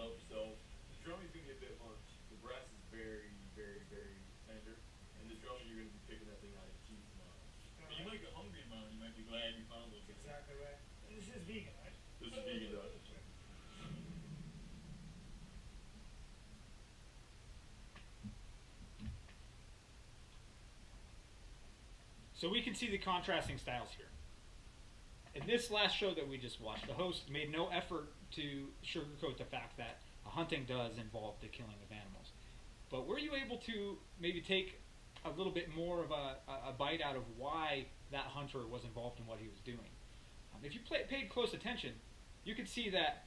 help yourself. The drumming is going to get a bit harsh. The brass is very, very, very tender. And the drumming, you're going to be picking that thing out of your teeth tomorrow. All And you right. might get hungry tomorrow. You might be glad you found those things. Exactly right. And this is vegan, right? This is vegan, though. So we can see the contrasting styles here. In this last show that we just watched, the host made no effort to sugarcoat the fact that hunting does involve the killing of animals. But were you able to maybe take a little bit more of a bite out of why that hunter was involved in what he was doing? If you paid close attention, you could see that,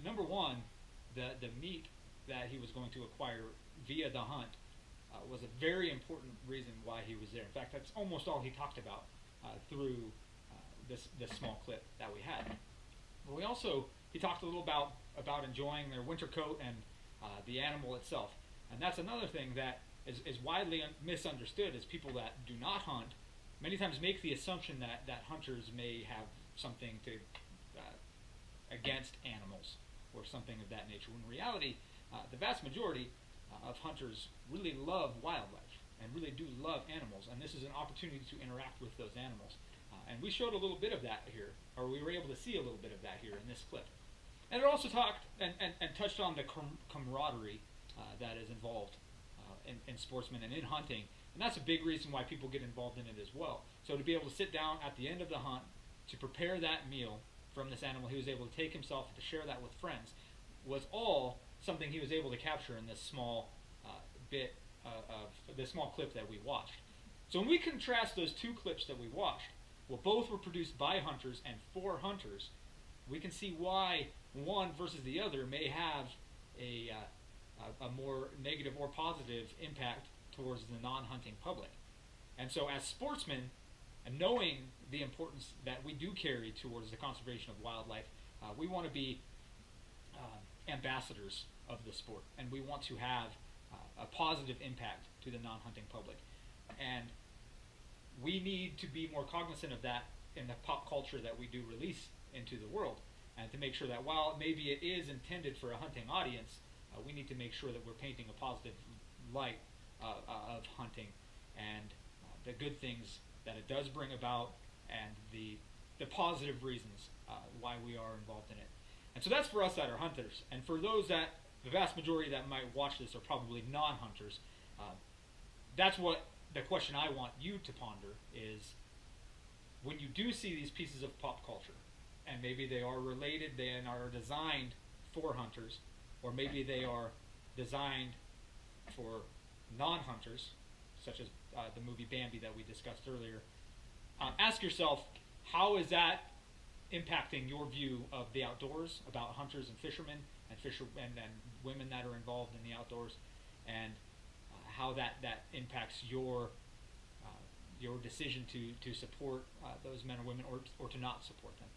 number one, the meat that he was going to acquire via the hunt was a very important reason why he was there. In fact, that's almost all he talked about through this small clip that we had. But he talked a little about enjoying their winter coat and the animal itself. And that's another thing that is widely misunderstood, is people that do not hunt many times make the assumption that hunters may have something to against animals or something of that nature. When in reality, the vast majority of hunters really love wildlife and really do love animals, and this is an opportunity to interact with those animals. And we showed a little bit of that here, or we were able to see a little bit of that here in this clip. And it also talked and touched on the camaraderie that is involved in sportsmen and in hunting, and that's a big reason why people get involved in it as well. So to be able to sit down at the end of the hunt to prepare that meal from this animal, he was able to take himself to share that with friends, was all something he was able to capture in this small bit of this small clip that we watched. So when we contrast those two clips that we watched, well, both were produced by hunters and for hunters, we can see why one versus the other may have a more negative or positive impact towards the non-hunting public. And so as sportsmen, and knowing the importance that we do carry towards the conservation of wildlife, we want to be ambassadors of the sport, and we want to have a positive impact to the non-hunting public. And we need to be more cognizant of that in the pop culture that we do release into the world, and to make sure that while maybe it is intended for a hunting audience, we need to make sure that we're painting a positive light of hunting and the good things that it does bring about, and the positive reasons why we are involved in it. And so that's for us that are hunters. And for those that, the vast majority that might watch this are probably non-hunters, that's what the question I want you to ponder is, when you do see these pieces of pop culture, and maybe they are related, they are designed for hunters, or maybe they are designed for non-hunters, such as the movie Bambi that we discussed earlier, ask yourself, how is that impacting your view of the outdoors, about hunters and fishermen and women that are involved in the outdoors, and how that impacts your decision to support those men or women, or to not support them.